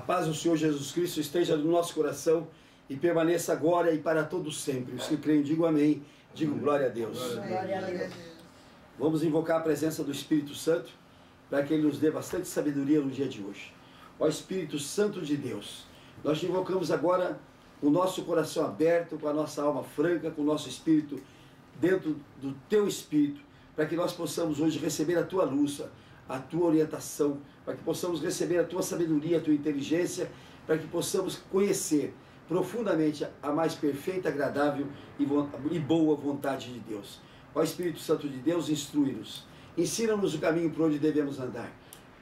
paz do Senhor Jesus Cristo esteja no nosso coração e permaneça agora e para todos sempre. Os que creem, digo amém, digo glória a Deus. Glória a Deus. Vamos invocar a presença do Espírito Santo para que Ele nos dê bastante sabedoria no dia de hoje. Ó Espírito Santo de Deus, nós te invocamos agora com o nosso coração aberto, com a nossa alma franca, com o nosso espírito dentro do Teu Espírito, para que nós possamos hoje receber a Tua luz, a Tua orientação, para que possamos receber a Tua sabedoria, a Tua inteligência, para que possamos conhecer profundamente a mais perfeita, agradável e boa vontade de Deus. Ó Espírito Santo de Deus, instrui-nos, ensina-nos o caminho por onde devemos andar,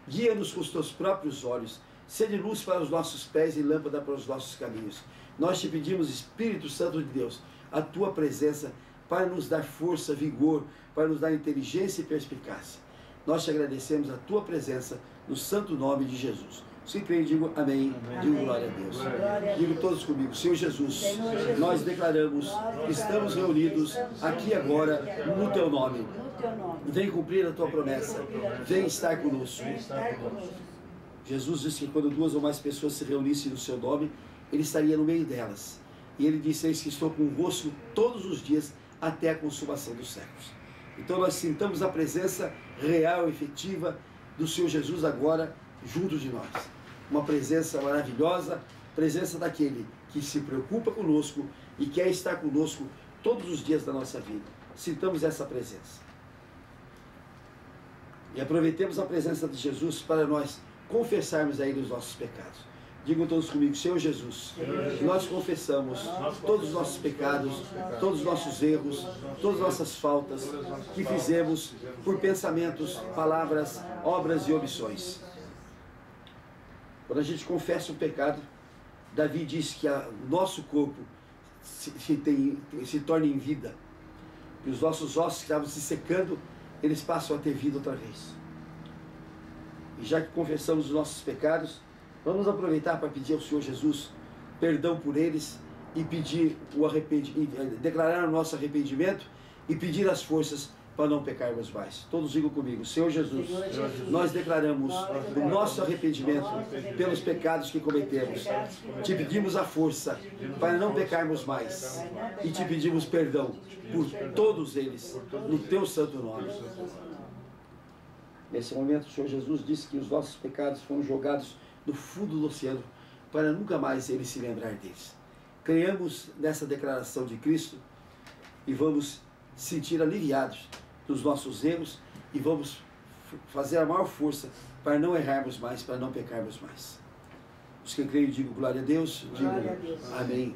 guia-nos com os Teus próprios olhos, sede luz para os nossos pés e lâmpada para os nossos caminhos. Nós te pedimos, Espírito Santo de Deus, a Tua presença para nos dar força, vigor, para nos dar inteligência e perspicácia. Nós te agradecemos a Tua presença no santo nome de Jesus. Se creem, digo amém, digo glória a Deus. Digo todos comigo, Senhor Jesus, nós declaramos que estamos reunidos aqui agora no Teu nome. Vem cumprir a Tua promessa, vem estar conosco. Jesus disse que quando duas ou mais pessoas se reunissem no Seu nome, Ele estaria no meio delas. E Ele disse: eis que estou convosco todos os dias até a consumação dos séculos. Então nós sintamos a presença real, efetiva do Senhor Jesus agora junto de nós. Uma presença maravilhosa, presença daquele que se preocupa conosco e quer estar conosco todos os dias da nossa vida. Sintamos essa presença. E aproveitemos a presença de Jesus para nós confessarmos a Ele os nossos pecados. Digam todos comigo: Senhor Jesus, nós confessamos todos os nossos pecados, todos os nossos erros, todas as nossas faltas que fizemos por pensamentos, palavras, obras e omissões. Quando a gente confessa um pecado, Davi diz que o nosso corpo se torna em vida, e os nossos ossos que estavam se secando, eles passam a ter vida outra vez. E já que confessamos os nossos pecados, vamos aproveitar para pedir ao Senhor Jesus perdão por eles e pedir declarar o nosso arrependimento e pedir as forças para não pecarmos mais. Todos digam comigo: Senhor Jesus, nós declaramos o nosso arrependimento pelos pecados que cometemos. Te pedimos a força para não pecarmos mais e te pedimos perdão por todos eles, no Teu santo nome. Nesse momento, o Senhor Jesus disse que os nossos pecados foram jogados no fundo do oceano, para nunca mais Ele se lembrar deles. Creiamos nessa declaração de Cristo e vamos sentir aliviados dos nossos erros e vamos fazer a maior força para não errarmos mais, para não pecarmos mais. Os que creem, digo glória a Deus, digo amém.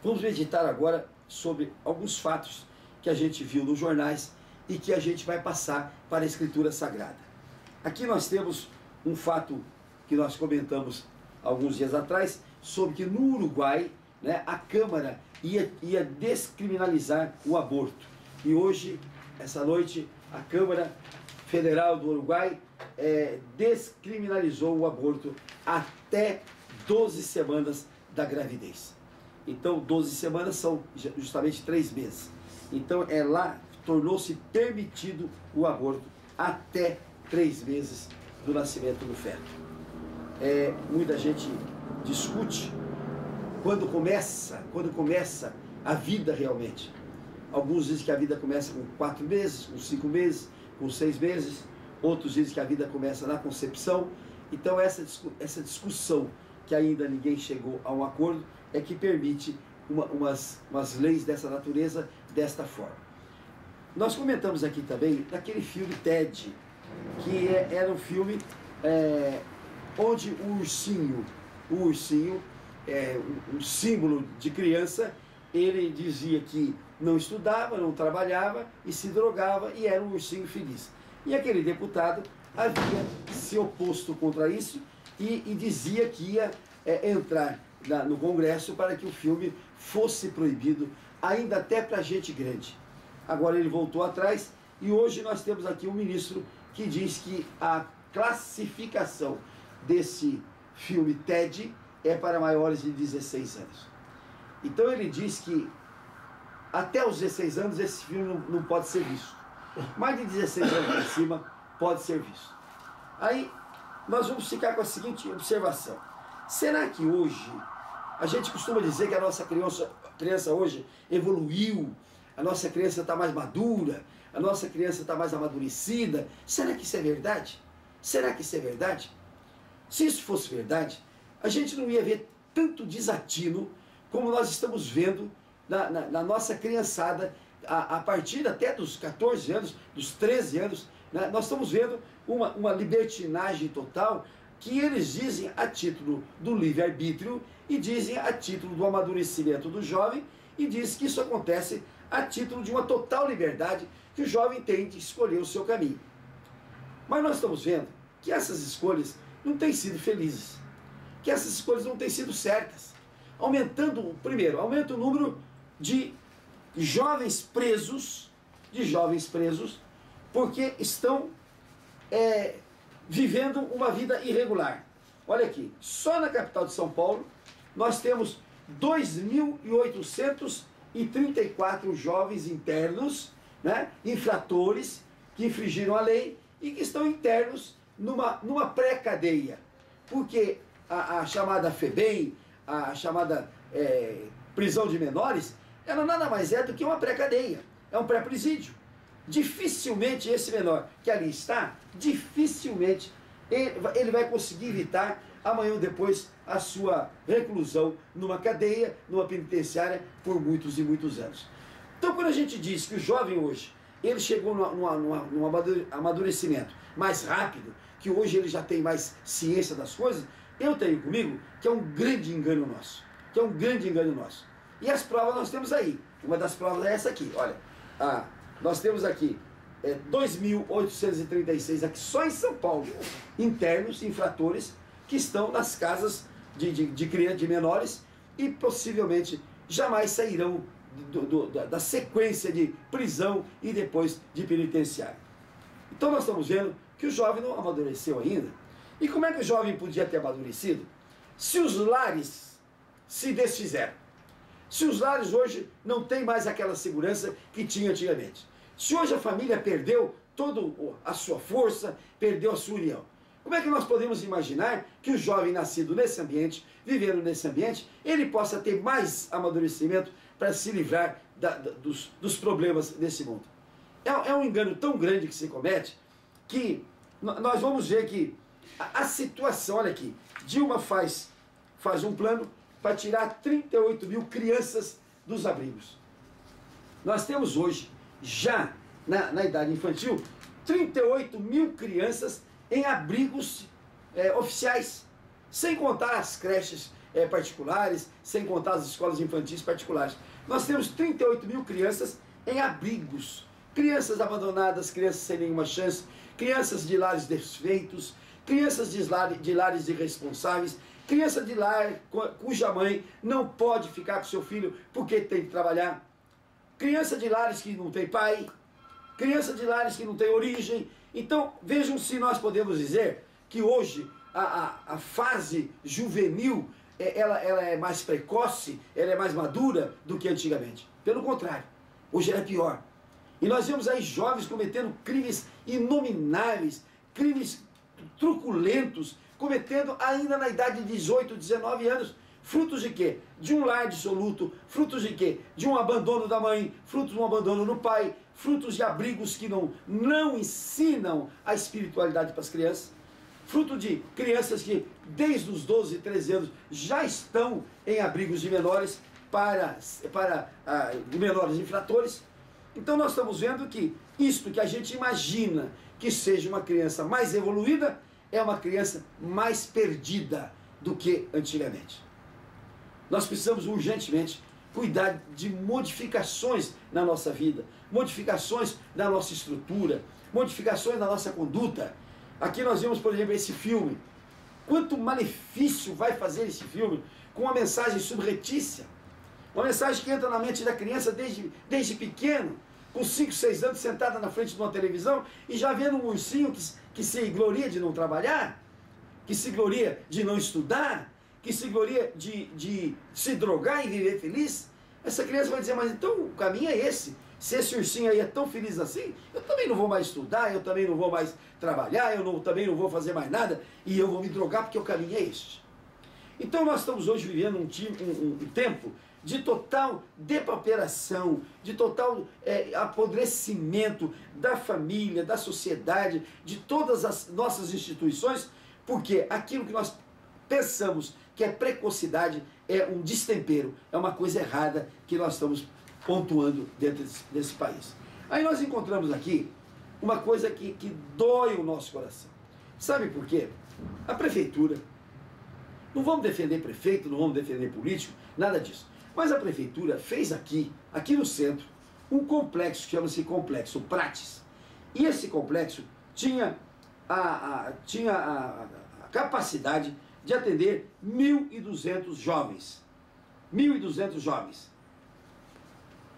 Vamos meditar agora sobre alguns fatos que a gente viu nos jornais e que a gente vai passar para a Escritura Sagrada. Aqui nós temos um fato que nós comentamos alguns dias atrás, sobre que no Uruguai, né, a Câmara ia descriminalizar o aborto. E hoje, essa noite, a Câmara Federal do Uruguai descriminalizou o aborto até 12 semanas da gravidez. Então, 12 semanas são justamente 3 meses. Então, lá tornou-se permitido o aborto até 3 meses do nascimento do feto. Muita gente discute quando começa a vida realmente. Alguns dizem que a vida começa com 4 meses, com 5 meses, com 6 meses. Outros dizem que a vida começa na concepção. Então essa discussão, que ainda ninguém chegou a um acordo, é que permite umas leis dessa natureza, desta forma. Nós comentamos aqui também daquele filme Ted, que era um filme onde o ursinho, um símbolo de criança, ele dizia que não estudava, não trabalhava e se drogava e era um ursinho feliz. E aquele deputado havia se oposto contra isso e dizia que ia entrar no Congresso para que o filme fosse proibido, ainda até para gente grande. Agora ele voltou atrás e hoje nós temos aqui um ministro que diz que a classificação desse filme Ted é para maiores de 16 anos. Então ele diz que até os 16 anos esse filme não pode ser visto. Mais de 16 anos para cima pode ser visto. Aí nós vamos ficar com a seguinte observação. Será que hoje, a gente costuma dizer que a nossa criança hoje evoluiu, a nossa criança está mais madura, a nossa criança está mais amadurecida? Será que isso é verdade? Será que isso é verdade? Se isso fosse verdade, a gente não ia ver tanto desatino como nós estamos vendo na nossa criançada, a partir até dos 14 anos, dos 13 anos, né? Nós estamos vendo uma libertinagem total, que eles dizem a título do livre-arbítrio e dizem a título do amadurecimento do jovem, e diz que isso acontece a título de uma total liberdade que o jovem tem de escolher o seu caminho. Mas nós estamos vendo que essas escolhas não têm sido felizes, que essas escolhas não têm sido certas, primeiro, aumenta o número de jovens presos, porque estão vivendo uma vida irregular. Olha aqui, só na capital de São Paulo, nós temos 2.834 jovens internos, né, infratores, que infringiram a lei e que estão internos numa pré-cadeia. Porque a chamada FEBEM, a chamada prisão de menores, ela nada mais é do que uma pré-cadeia, é um pré-presídio. Dificilmente esse menor que ali está, dificilmente ele vai conseguir evitar amanhã ou depois a sua reclusão numa cadeia, numa penitenciária por muitos e muitos anos. Então, quando a gente diz que o jovem hoje, ele chegou num amadurecimento mais rápido, que hoje ele já tem mais ciência das coisas, eu tenho comigo que é um grande engano nosso. E as provas nós temos aí. Uma das provas é essa aqui, olha. Nós temos aqui 2.836 aqui só em São Paulo, internos, infratores, que estão nas casas de menores e possivelmente jamais sairão da sequência de prisão e depois de penitenciário. Então nós estamos vendo que o jovem não amadureceu ainda. E como é que o jovem podia ter amadurecido? Se os lares se desfizeram. Se os lares hoje não têm mais aquela segurança que tinha antigamente. Se hoje a família perdeu toda a sua força, perdeu a sua união. Como é que nós podemos imaginar que o jovem nascido nesse ambiente, vivendo nesse ambiente, ele possa ter mais amadurecimento para se livrar dos problemas desse mundo? É um engano tão grande que se comete, que nós vamos ver que a situação, olha aqui, Dilma faz um plano para tirar 38 mil crianças dos abrigos. Nós temos hoje, já na idade infantil, 38 mil crianças em abrigos oficiais, sem contar as creches particulares, sem contar as escolas infantis particulares. Nós temos 38 mil crianças em abrigos, crianças abandonadas, crianças sem nenhuma chance, crianças de lares desfeitos, crianças de lares irresponsáveis, criança de lar cuja mãe não pode ficar com seu filho porque tem que trabalhar, criança de lares que não tem pai, criança de lares que não tem origem. Então vejam se nós podemos dizer que hoje a fase juvenil ela é mais precoce, ela é mais madura do que antigamente. Pelo contrário, hoje ela é pior. E nós vemos aí jovens cometendo crimes inomináveis, crimes truculentos, cometendo ainda na idade de 18, 19 anos, frutos de quê? De um lar dissoluto, frutos de quê? De um abandono da mãe, frutos de um abandono no pai, frutos de abrigos que não ensinam a espiritualidade para as crianças, fruto de crianças que desde os 12, 13 anos já estão em abrigos de menores de menores infratores. Então nós estamos vendo que isto que a gente imagina que seja uma criança mais evoluída, é uma criança mais perdida do que antigamente. Nós precisamos urgentemente cuidar de modificações na nossa vida, modificações na nossa estrutura, modificações na nossa conduta. Aqui nós vemos, por exemplo, esse filme. Quanto malefício vai fazer esse filme com uma mensagem subretícia, uma mensagem que entra na mente da criança desde pequeno, com 5, 6 anos, sentada na frente de uma televisão e já vendo um ursinho que se gloria de não trabalhar, que se gloria de não estudar, que se gloria de se drogar e viver feliz. Essa criança vai dizer, mas então o caminho é esse. Se esse ursinho aí é tão feliz assim, eu também não vou mais estudar, eu também não vou mais trabalhar, também não vou fazer mais nada, e eu vou me drogar porque o caminho é este. Então nós estamos hoje vivendo um tempo de total depauperação, de total apodrecimento da família, da sociedade, de todas as nossas instituições, porque aquilo que nós pensamos que é precocidade é um destempero, é uma coisa errada que nós estamos pontuando dentro desse país. Aí nós encontramos aqui uma coisa que dói o nosso coração. Sabe por quê? A prefeitura, não vamos defender prefeito, não vamos defender político, nada disso. Mas a prefeitura fez aqui no centro, um complexo que chama-se Complexo Prates. E esse complexo tinha a capacidade de atender 1.200 jovens. 1.200 jovens.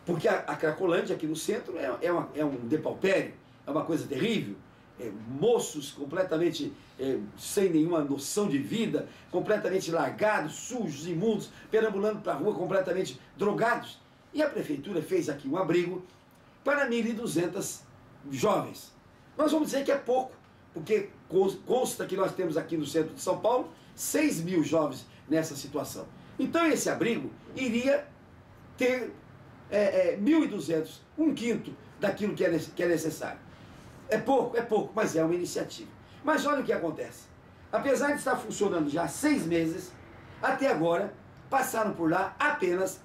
Porque a Cracolândia aqui no centro é um depauperio, é uma coisa terrível. Moços completamente sem nenhuma noção de vida, completamente largados, sujos, imundos, perambulando para a rua, completamente drogados. E a prefeitura fez aqui um abrigo para 1.200 jovens. Nós vamos dizer que é pouco, porque consta que nós temos aqui no centro de São Paulo 6.000 jovens nessa situação. Então esse abrigo iria ter 1.200, um quinto daquilo que é necessário. É pouco, mas é uma iniciativa. Mas olha o que acontece. Apesar de estar funcionando já há 6 meses, até agora passaram por lá apenas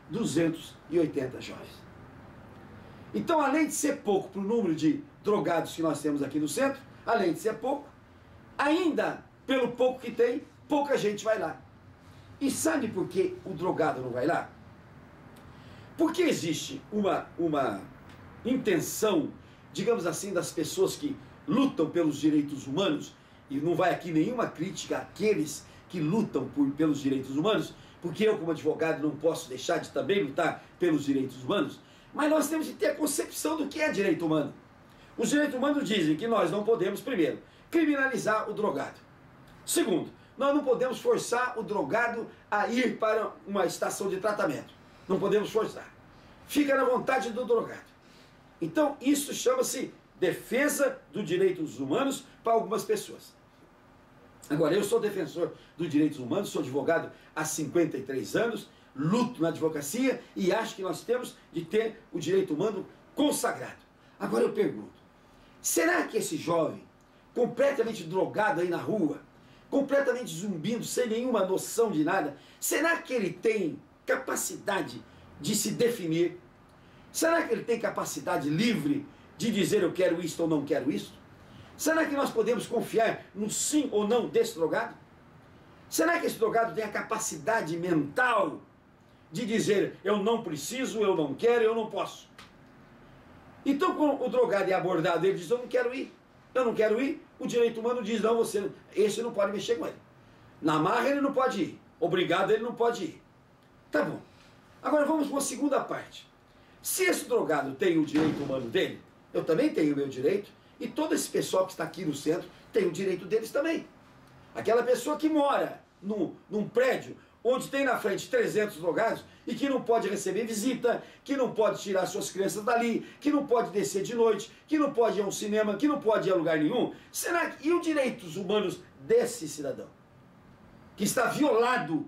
280 jovens. Então, além de ser pouco para o número de drogados que nós temos aqui no centro, além de ser pouco, ainda pelo pouco que tem, pouca gente vai lá. E sabe por que o drogado não vai lá? Porque existe uma intenção, digamos assim, das pessoas que lutam pelos direitos humanos, e não vai aqui nenhuma crítica àqueles que lutam pelos direitos humanos, porque eu, como advogado, não posso deixar de também lutar pelos direitos humanos, mas nós temos que ter a concepção do que é direito humano. Os direitos humanos dizem que nós não podemos, primeiro, criminalizar o drogado. Segundo, nós não podemos forçar o drogado a ir para uma estação de tratamento. Não podemos forçar. Fica na vontade do drogado. Então, isso chama-se defesa dos direitos humanos para algumas pessoas. Agora, eu sou defensor dos direitos humanos, sou advogado há 53 anos, luto na advocacia e acho que nós temos de ter o direito humano consagrado. Agora eu pergunto, será que esse jovem, completamente drogado aí na rua, completamente zumbindo, sem nenhuma noção de nada, será que ele tem capacidade de se definir? Será que ele tem capacidade livre de dizer eu quero isto ou não quero isto? Será que nós podemos confiar no sim ou não desse drogado? Será que esse drogado tem a capacidade mental de dizer eu não preciso, eu não quero, eu não posso? Então, quando o drogado é abordado, ele diz eu não quero ir, o direito humano diz não, esse não pode mexer com ele. Na marra ele não pode ir, obrigado ele não pode ir. Tá bom. Agora vamos para a segunda parte. Se esse drogado tem o direito humano dele, eu também tenho o meu direito, e todo esse pessoal que está aqui no centro tem o direito deles também. Aquela pessoa que mora num prédio onde tem na frente 300 drogados e que não pode receber visita, que não pode tirar suas crianças dali, que não pode descer de noite, que não pode ir a um cinema, que não pode ir a lugar nenhum, e os direitos humanos desse cidadão? Que está violado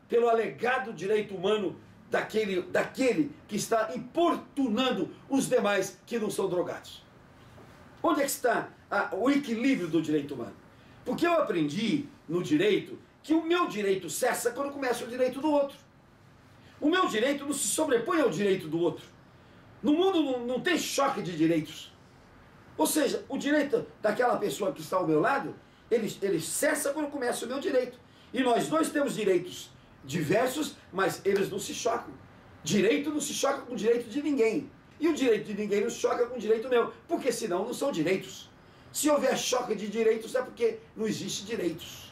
pelo alegado direito humano daquele que está importunando os demais que não são drogados. Onde é que está o equilíbrio do direito humano? Porque eu aprendi no direito que o meu direito cessa quando começa o direito do outro. O meu direito não se sobrepõe ao direito do outro. No mundo não tem choque de direitos. Ou seja, o direito daquela pessoa que está ao meu lado, ele cessa quando começa o meu direito. E nós dois temos direitos diversos, mas eles não se chocam. Direito não se choca com o direito de ninguém. E o direito de ninguém não choca com o direito meu, porque senão não são direitos. Se houver choque de direitos é porque não existe direitos.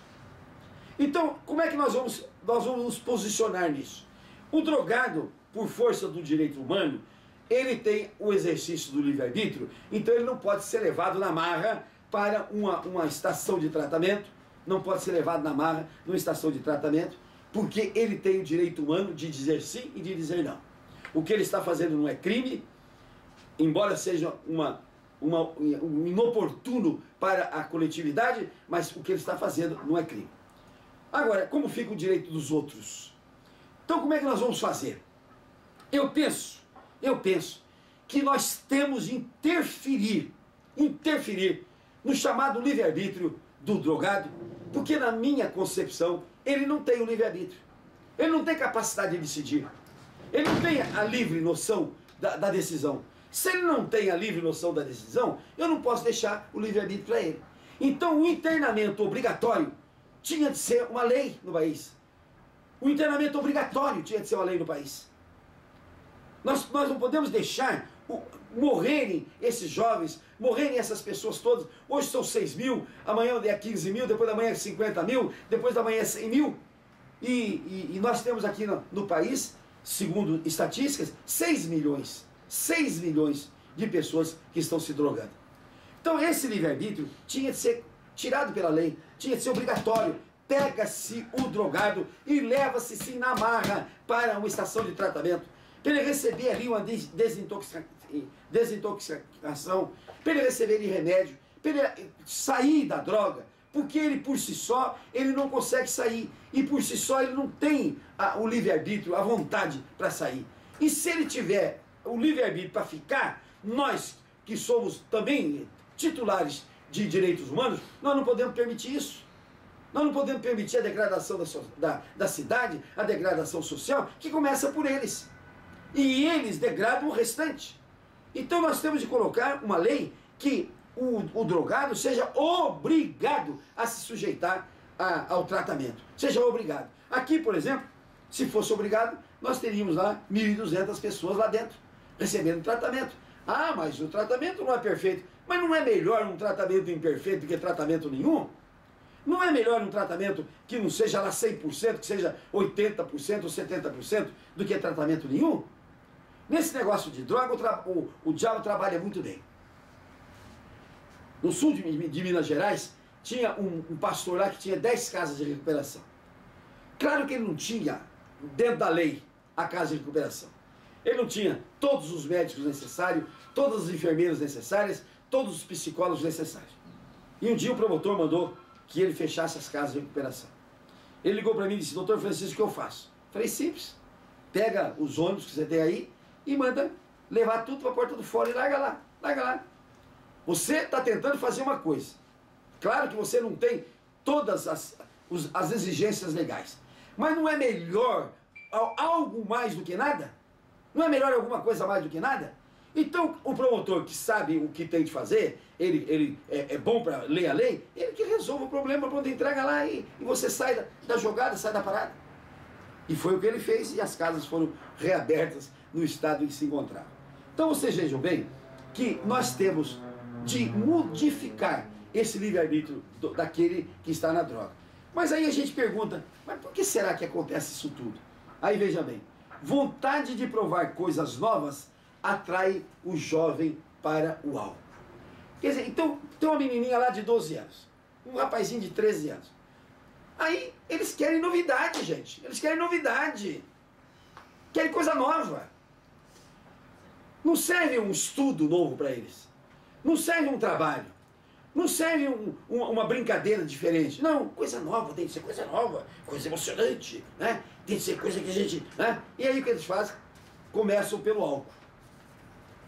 Então, como é que nós vamos nos posicionar nisso? O drogado, por força do direito humano, ele tem o exercício do livre-arbítrio, então ele não pode ser levado na marra para uma estação de tratamento, não pode ser levado na marra numa estação de tratamento, porque ele tem o direito humano de dizer sim e de dizer não. O que ele está fazendo não é crime, embora seja um inoportuno para a coletividade, mas o que ele está fazendo não é crime. Agora, como fica o direito dos outros? Então, como é que nós vamos fazer? Eu penso que nós temos de interferir no chamado livre-arbítrio do drogado, porque na minha concepção, ele não tem o livre-arbítrio. Ele não tem capacidade de decidir. Ele não tem a livre noção da decisão. Se ele não tem a livre noção da decisão, eu não posso deixar o livre-arbítrio para ele. Então, o internamento obrigatório tinha de ser uma lei no país. O internamento obrigatório tinha de ser uma lei no país. Nós não podemos deixar morrerem esses jovens, morrerem essas pessoas todas. Hoje são 6 mil, amanhã é 15 mil, depois da manhã é 50 mil, depois da manhã é 100 mil. E nós temos aqui no país, segundo estatísticas, 6 milhões de pessoas que estão se drogando. Então esse livre-arbítrio tinha de ser tirado pela lei, tinha de ser obrigatório. Pega-se o drogado e leva-se sim na marra para uma estação de tratamento, para ele receber ali uma desintoxicação, para ele receber ali remédio, para ele sair da droga, porque ele por si só, ele não consegue sair, e por si só ele não tem o livre-arbítrio, a vontade para sair. E se ele tiver o livre-arbítrio para ficar, nós que somos também titulares de direitos humanos, nós não podemos permitir isso. Nós não podemos permitir a degradação da cidade, a degradação social, que começa por eles. E eles degradam o restante. Então nós temos de colocar uma lei que o drogado seja obrigado a se sujeitar ao tratamento. Seja obrigado. Aqui, por exemplo, se fosse obrigado, nós teríamos lá 1.200 pessoas lá dentro, recebendo tratamento. Ah, mas o tratamento não é perfeito. Mas não é melhor um tratamento imperfeito do que tratamento nenhum? Não é melhor um tratamento que não seja lá 100%, que seja 80% ou 70% do que tratamento nenhum? Nesse negócio de droga, o diabo trabalha muito bem. No sul de Minas Gerais, tinha um pastor lá que tinha 10 casas de recuperação. Claro que ele não tinha, dentro da lei, a casa de recuperação. Ele não tinha todos os médicos necessários, todas as enfermeiras necessárias, todos os psicólogos necessários. E um dia o promotor mandou que ele fechasse as casas de recuperação. Ele ligou para mim e disse: doutor Francisco, o que eu faço? Falei: simples. Pega os ônibus que você tem aí e manda levar tudo para a porta do fora e larga lá. Larga lá. Você está tentando fazer uma coisa. Claro que você não tem todas as exigências legais. Mas não é melhor algo mais do que nada? Não é melhor alguma coisa mais do que nada? Então, o promotor que sabe o que tem de fazer, ele é bom para ler a lei, ele que resolve o problema, pronto, entrega lá e você sai da jogada, sai da parada. E foi o que ele fez e as casas foram reabertas no estado em que se encontravam. Então, vocês vejam bem que nós temos de modificar esse livre-arbítrio daquele que está na droga. Mas aí a gente pergunta, mas por que será que acontece isso tudo? Aí veja bem, vontade de provar coisas novas atrai o jovem para o álcool. Quer dizer, então tem uma menininha lá de 12 anos, um rapazinho de 13 anos. Aí eles querem novidade, gente. Eles querem novidade. Querem coisa nova. Não serve um estudo novo para eles. Não serve um trabalho. Não serve uma brincadeira diferente. Não, coisa nova, tem que ser coisa nova, coisa emocionante, né? Tem que ser coisa que a gente... Né? E aí o que eles fazem? Começam pelo álcool.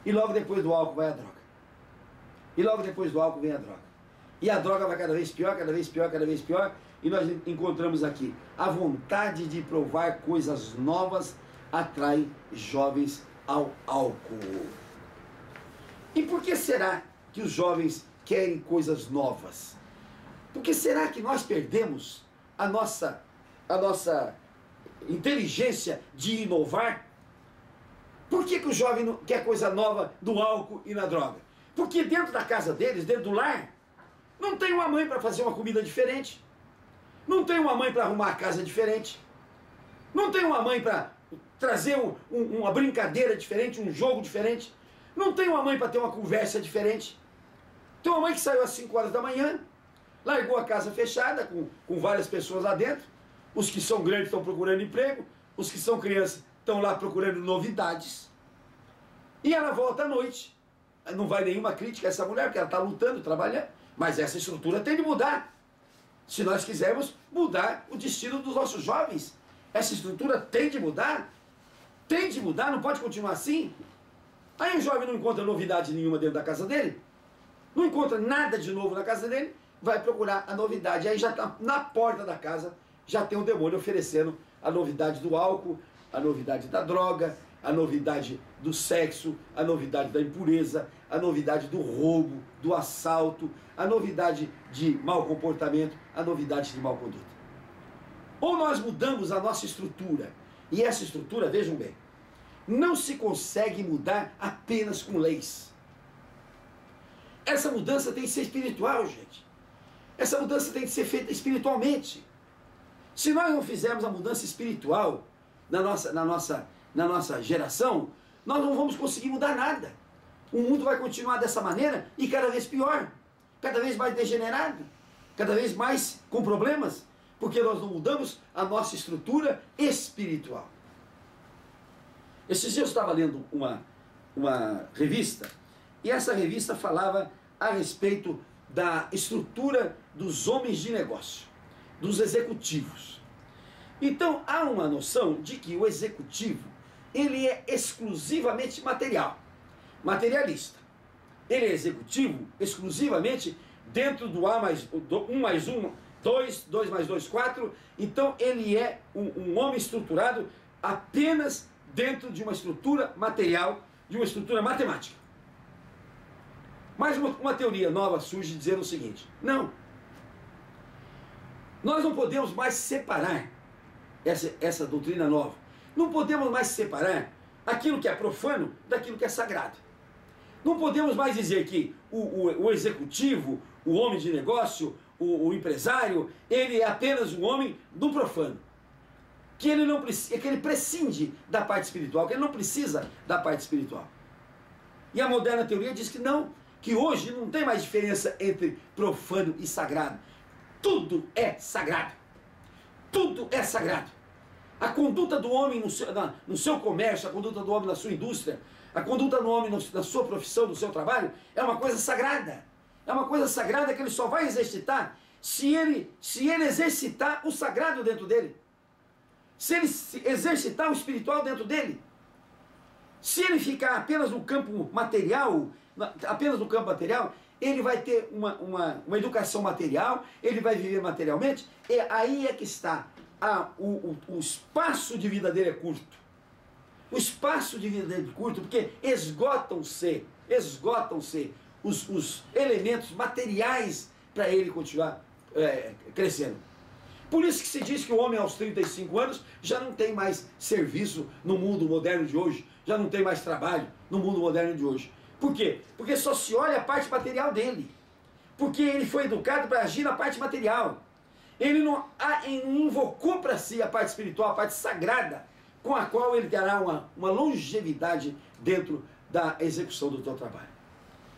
E logo depois do álcool vai a droga. E logo depois do álcool vem a droga. E a droga vai cada vez pior, cada vez pior, cada vez pior. E nós encontramos aqui, a vontade de provar coisas novas atrai jovens ao álcool. E por que será que os jovens querem coisas novas? Por que será que nós perdemos a nossa inteligência de inovar? Por que o jovem quer coisa nova do álcool e na droga? Porque dentro da casa deles, dentro do lar, não tem uma mãe para fazer uma comida diferente. Não tem uma mãe para arrumar a casa diferente. Não tem uma mãe para trazer uma brincadeira diferente, um jogo diferente. Não tem uma mãe para ter uma conversa diferente. Tem uma mãe que saiu às 5 horas da manhã, largou a casa fechada, com várias pessoas lá dentro. Os que são grandes estão procurando emprego, os que são crianças estão lá procurando novidades, e ela volta à noite. Não vai nenhuma crítica a essa mulher, porque ela está lutando, trabalhando, mas essa estrutura tem de mudar. Se nós quisermos mudar o destino dos nossos jovens, essa estrutura tem de mudar, não pode continuar assim. Aí o jovem não encontra novidade nenhuma dentro da casa dele, não encontra nada de novo na casa dele, vai procurar a novidade. Aí já está na porta da casa, já tem um demônio oferecendo a novidade do álcool, a novidade da droga, a novidade do sexo, a novidade da impureza, a novidade do roubo, do assalto, a novidade de mau comportamento, a novidade de mau conduta. Ou nós mudamos a nossa estrutura, e essa estrutura, vejam bem, não se consegue mudar apenas com leis. Essa mudança tem que ser espiritual, gente. Essa mudança tem que ser feita espiritualmente. Se nós não fizermos a mudança espiritual na nossa geração, nós não vamos conseguir mudar nada. O mundo vai continuar dessa maneira e cada vez pior, cada vez mais degenerado, cada vez mais com problemas, porque nós não mudamos a nossa estrutura espiritual. Esses dias eu estava lendo uma revista, e essa revista falava a respeito da estrutura dos homens de negócio, dos executivos. Então há uma noção de que o executivo, ele é exclusivamente materialista. Ele é executivo exclusivamente dentro do A mais 1 mais 1, 2, 2 mais 2, 4. Então ele é um homem estruturado apenas dentro de uma estrutura material, de uma estrutura matemática. Mas uma teoria nova surge dizendo o seguinte: não, nós não podemos mais separar essa doutrina nova. Não podemos mais separar aquilo que é profano daquilo que é sagrado. Não podemos mais dizer que o executivo, o homem de negócio, o empresário, ele é apenas um homem do profano. Que ele prescinde da parte espiritual, que ele não precisa da parte espiritual. E a moderna teoria diz que não, que hoje não tem mais diferença entre profano e sagrado. Tudo é sagrado. Tudo é sagrado. A conduta do homem no seu comércio, a conduta do homem na sua indústria, a conduta do homem na sua profissão, no seu trabalho, é uma coisa sagrada. É uma coisa sagrada que ele só vai exercitar se ele exercitar o sagrado dentro dele. Se ele exercitar o espiritual dentro dele. Se ele ficar apenas no campo material, ele vai ter uma educação material, ele vai viver materialmente, e aí é que está. O espaço de vida dele é curto. O espaço de vida dele é curto, porque esgotam-se os elementos materiais para ele continuar crescendo. Por isso que se diz que o homem aos 35 anos já não tem mais serviço no mundo moderno de hoje, já não tem mais trabalho no mundo moderno de hoje. Por quê? Porque só se olha a parte material dele. Porque ele foi educado para agir na parte material. Ele não invocou para si a parte espiritual, a parte sagrada, com a qual ele terá uma longevidade dentro da execução do seu trabalho.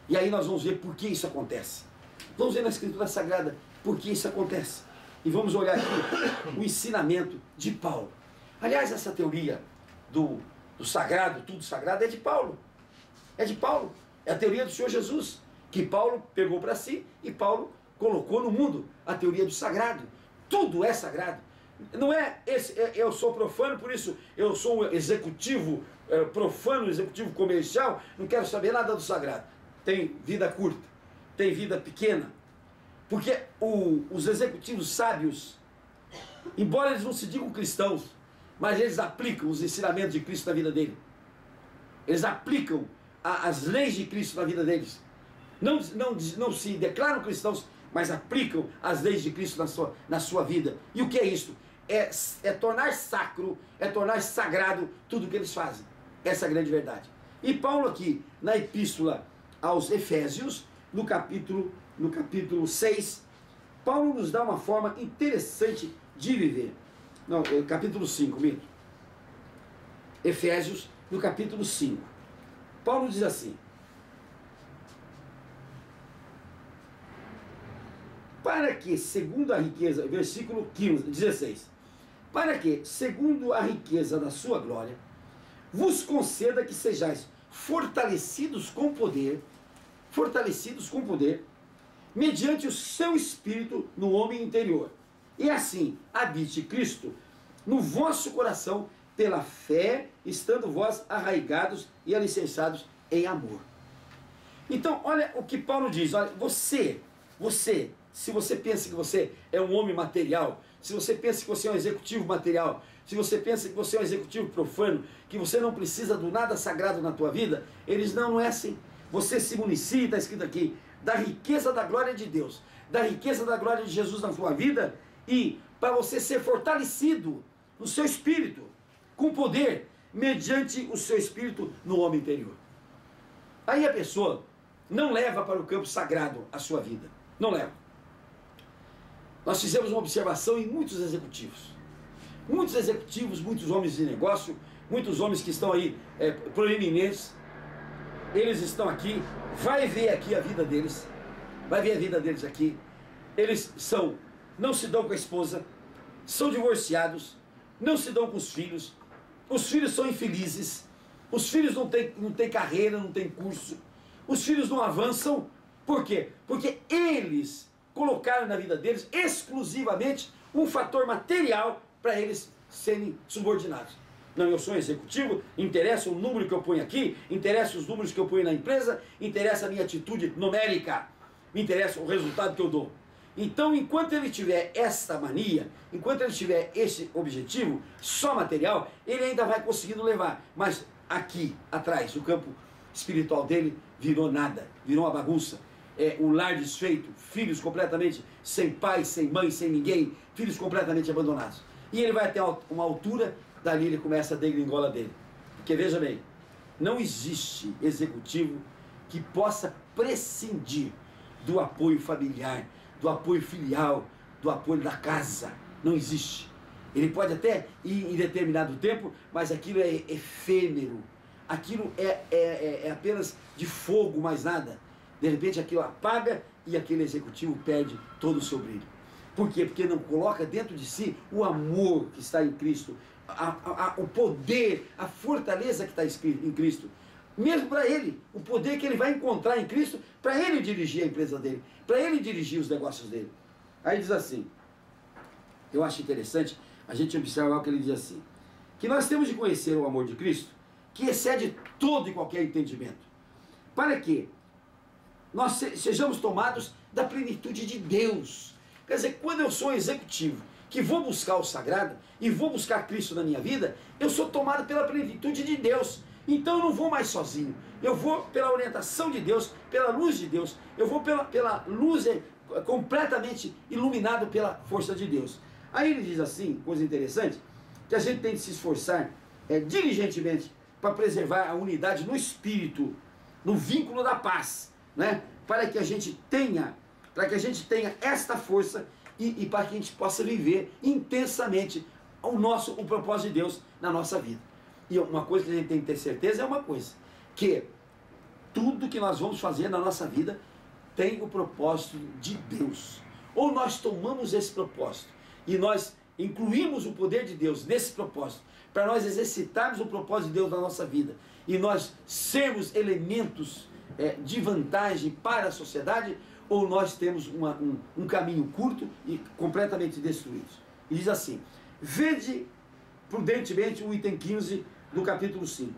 E aí nós vamos ver por que isso acontece. Vamos ver na Escritura Sagrada por que isso acontece. E vamos olhar aqui o ensinamento de Paulo. Aliás, essa teoria do sagrado, tudo sagrado, é de Paulo. É de Paulo. É a teoria do Senhor Jesus, que Paulo pegou para si e Paulo colocou no mundo a teoria do sagrado. Tudo é sagrado. Não é eu sou profano, por isso eu sou um executivo profano, executivo comercial, não quero saber nada do sagrado. Tem vida curta, tem vida pequena. Porque os executivos sábios, embora eles não se digam cristãos, mas eles aplicam os ensinamentos de Cristo na vida dele. Eles aplicam as leis de Cristo na vida deles. Não se declaram cristãos, mas aplicam as leis de Cristo na sua vida. E o que é isso? É tornar sacro, é tornar sagrado tudo o que eles fazem. Essa é a grande verdade. E Paulo aqui, na epístola aos Efésios, no capítulo 6, Paulo nos dá uma forma interessante de viver. Não, capítulo 5, mito. Efésios, no capítulo 5. Paulo diz assim: para que, segundo a riqueza, versículo 16, para que, segundo a riqueza da sua glória, vos conceda que sejais fortalecidos com poder, mediante o seu Espírito no homem interior. E assim habite Cristo no vosso coração pela fé, estando vós arraigados e alicerçados em amor. Então, olha o que Paulo diz. Olha, você, se você pensa que você é um homem material, se você pensa que você é um executivo material, se você pensa que você é um executivo profano, que você não precisa do nada sagrado na tua vida, eles não é assim. Você se municia, está escrito aqui, da riqueza da glória de Deus, da riqueza da glória de Jesus na tua vida, e para você ser fortalecido no seu espírito, com poder, mediante o seu espírito no homem interior. Aí a pessoa não leva para o campo sagrado a sua vida, não leva. Nós fizemos uma observação em muitos executivos, muitos homens de negócio, muitos homens que estão aí proeminentes, eles estão aqui, vai ver aqui a vida deles, aqui, eles não se dão com a esposa, são divorciados, não se dão com os filhos são infelizes, os filhos não têm carreira, não têm curso, os filhos não avançam. Por quê? Porque eles colocaram na vida deles exclusivamente um fator material para eles serem subordinados. Não, eu sou um executivo, interessa o número que eu ponho aqui, interessa os números que eu ponho na empresa, interessa a minha atitude numérica, me interessa o resultado que eu dou. Então, enquanto ele tiver esta mania, enquanto ele tiver esse objetivo, só material, ele ainda vai conseguindo levar. Mas aqui, atrás, o campo espiritual dele virou nada, virou uma bagunça. O lar desfeito, filhos completamente sem pai, sem mãe, sem ninguém, filhos completamente abandonados. E ele vai até uma altura, dali ele começa a degringola dele. Porque veja bem, não existe executivo que possa prescindir do apoio familiar, do apoio filial, do apoio da casa. Não existe. Ele pode até ir em determinado tempo, mas aquilo é efêmero. Aquilo é apenas de fogo, mais nada. De repente aquilo apaga e aquele executivo perde todo o seu brilho. Por quê? Porque não coloca dentro de si o amor que está em Cristo, o poder, a fortaleza que está em Cristo. Mesmo para ele, o poder que ele vai encontrar em Cristo, para ele dirigir a empresa dele, para ele dirigir os negócios dele. Aí diz assim, eu acho interessante a gente observar o que ele diz assim, que nós temos de conhecer o amor de Cristo, que excede todo e qualquer entendimento, para que nós sejamos tomados da plenitude de Deus. Quer dizer, quando eu sou executivo, que vou buscar o sagrado, e vou buscar Cristo na minha vida, eu sou tomado pela plenitude de Deus. Então eu não vou mais sozinho, eu vou pela orientação de Deus, pela luz de Deus, eu vou pela luz completamente iluminado pela força de Deus. Aí ele diz assim, coisa interessante, que a gente tem de se esforçar diligentemente para preservar a unidade no espírito, no vínculo da paz, né? Para que a gente tenha esta força e para que a gente possa viver intensamente o propósito de Deus na nossa vida. E uma coisa que a gente tem que ter certeza é uma coisa, que tudo que nós vamos fazer na nossa vida tem o propósito de Deus. Ou nós tomamos esse propósito e nós incluímos o poder de Deus nesse propósito, para nós exercitarmos o propósito de Deus na nossa vida e nós sermos elementos de vantagem para a sociedade, ou nós temos um caminho curto e completamente destruídos. E diz assim, vede prudentemente, o item 15 do capítulo 5.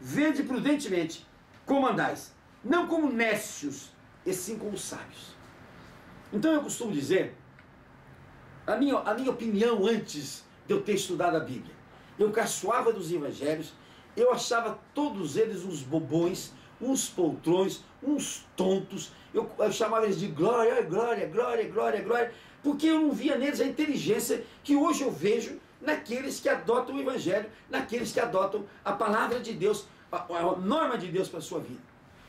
Vede prudentemente como andais, não como nécios, e sim como sábios. Então eu costumo dizer, a minha opinião antes de eu ter estudado a Bíblia, eu caçoava dos evangelhos, eu achava todos eles uns bobões, uns poltrões, uns tontos, eu chamava eles de glória, glória, glória, glória, glória, porque eu não via neles a inteligência que hoje eu vejo naqueles que adotam o Evangelho, naqueles que adotam a palavra de Deus, a norma de Deus para a sua vida.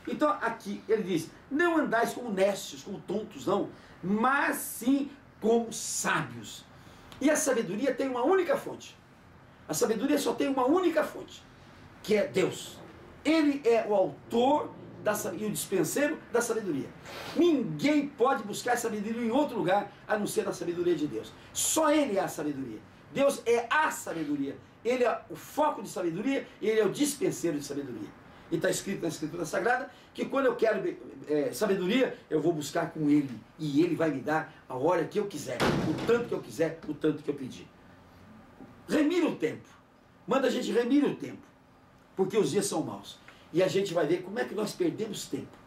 Então aqui ele diz, não andais como nécios, como tontos, não, mas sim como sábios. E a sabedoria tem uma única fonte. A sabedoria só tem uma única fonte, que é Deus. Ele é o autor e o dispenseiro da sabedoria. Ninguém pode buscar sabedoria em outro lugar a não ser na sabedoria de Deus. Só Ele é a sabedoria. Deus é a sabedoria. Ele é o foco de sabedoria e Ele é o dispenseiro de sabedoria. E está escrito na Escritura Sagrada que quando eu quero sabedoria, eu vou buscar com Ele. E Ele vai me dar a hora que eu quiser, o tanto que eu quiser, o tanto que eu pedir. Remira o tempo. Manda a gente remir o tempo. Porque os dias são maus. E a gente vai ver como é que nós perdemos tempo.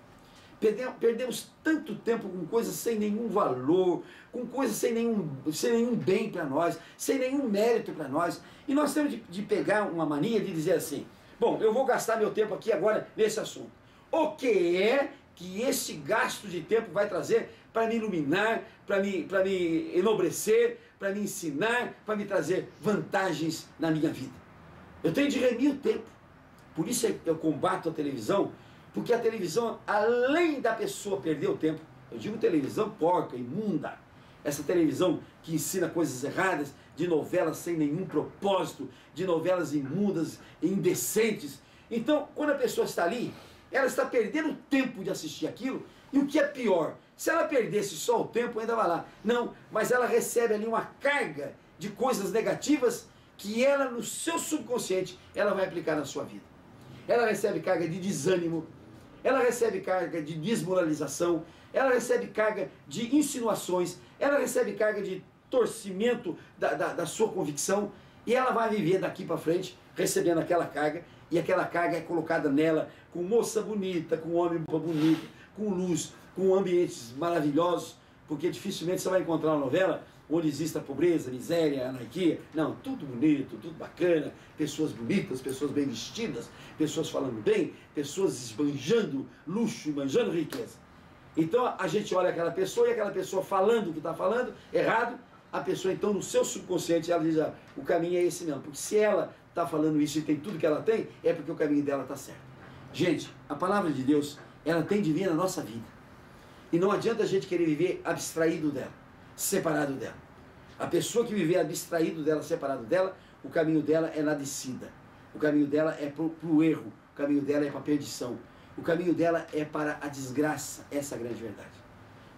Perdemos tanto tempo com coisas sem nenhum valor, com coisas sem nenhum bem para nós, sem nenhum mérito para nós. E nós temos de pegar uma mania de dizer assim, bom, eu vou gastar meu tempo aqui agora nesse assunto. O que é que esse gasto de tempo vai trazer para me iluminar, para me enobrecer, para me ensinar, para me trazer vantagens na minha vida? Eu tenho de remir o tempo. Por isso eu combato a televisão, porque a televisão, além da pessoa perder o tempo, eu digo televisão porca, imunda, essa televisão que ensina coisas erradas, de novelas sem nenhum propósito, de novelas imundas, indecentes. Então, quando a pessoa está ali, ela está perdendo o tempo de assistir aquilo, e o que é pior, se ela perdesse só o tempo, ainda vai lá. Não, mas ela recebe ali uma carga de coisas negativas que ela, no seu subconsciente, ela vai aplicar na sua vida. Ela recebe carga de desânimo, ela recebe carga de desmoralização, ela recebe carga de insinuações, ela recebe carga de torcimento da sua convicção, e ela vai viver daqui para frente recebendo aquela carga, e aquela carga é colocada nela com moça bonita, com homem bonito, com luz, com ambientes maravilhosos, porque dificilmente você vai encontrar uma novela onde exista pobreza, miséria, anarquia. Não, tudo bonito, tudo bacana, pessoas bonitas, pessoas bem vestidas, pessoas falando bem, pessoas esbanjando luxo, esbanjando riqueza. Então a gente olha aquela pessoa e aquela pessoa falando o que está falando, errado, a pessoa então no seu subconsciente ela diz, o caminho é esse mesmo, porque se ela está falando isso e tem tudo que ela tem, é porque o caminho dela está certo. Gente, a palavra de Deus, ela tem de vir na nossa vida. E não adianta a gente querer viver abstraído dela, separado dela. A pessoa que viver abstraído dela, separado dela, o caminho dela é na descida. O caminho dela é para o erro. O caminho dela é para a perdição. O caminho dela é para a desgraça. Essa é a grande verdade.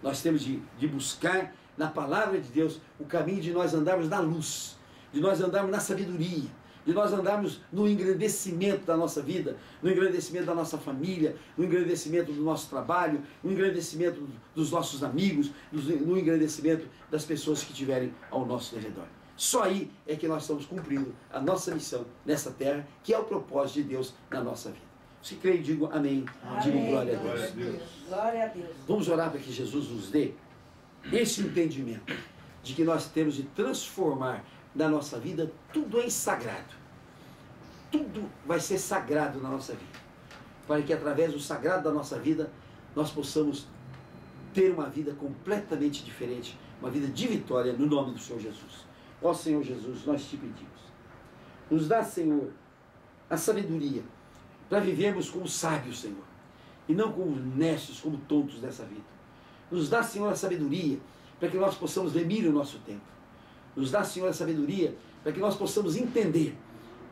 Nós temos de buscar na palavra de Deus o caminho de nós andarmos na luz, de nós andarmos na sabedoria, de nós andarmos no engrandecimento da nossa vida, no engrandecimento da nossa família, no engrandecimento do nosso trabalho, no engrandecimento dos nossos amigos, no engrandecimento das pessoas que estiverem ao nosso redor. Só aí é que nós estamos cumprindo a nossa missão nessa terra, que é o propósito de Deus na nossa vida. Se creio, digo amém. Amém. Digo glória a Deus. Glória a Deus. Vamos orar para que Jesus nos dê esse entendimento de que nós temos de transformar na nossa vida tudo em sagrado. Tudo vai ser sagrado na nossa vida. Para que através do sagrado da nossa vida nós possamos ter uma vida completamente diferente, uma vida de vitória no nome do Senhor Jesus. Ó Senhor Jesus, nós te pedimos. Nos dá, Senhor, a sabedoria para vivermos como sábios, Senhor, e não como necios, como tontos dessa vida. Nos dá, Senhor, a sabedoria para que nós possamos remir o nosso tempo. Nos dá, Senhor, a sabedoria para que nós possamos entender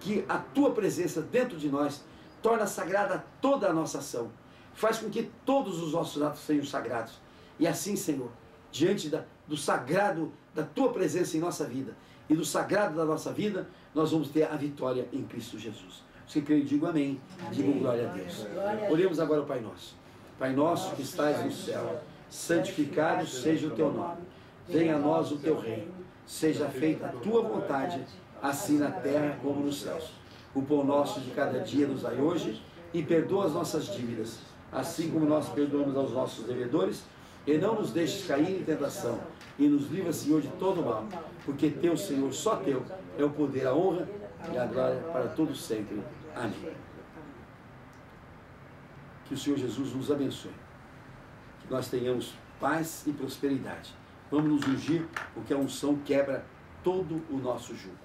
que a Tua presença dentro de nós torna sagrada toda a nossa ação. Faz com que todos os nossos atos sejam sagrados. E assim, Senhor, diante do sagrado da Tua presença em nossa vida e do sagrado da nossa vida, nós vamos ter a vitória em Cristo Jesus. Se creio, digo amém. Digo glória a Deus. Oremos agora ao Pai Nosso. Pai nosso que estais no céu, santificado seja o Teu nome. Venha a nós o Teu reino. Seja feita a Tua vontade, assim na terra como nos céus. O pão nosso de cada dia nos dai hoje, e perdoa as nossas dívidas, assim como nós perdoamos aos nossos devedores, e não nos deixes cair em tentação, e nos livra, Senhor, de todo mal, porque Teu, Senhor, só Teu, é o poder, a honra e a glória para todos sempre. Amém. Que o Senhor Jesus nos abençoe, que nós tenhamos paz e prosperidade. Vamos nos ungir, porque a unção quebra todo o nosso jugo.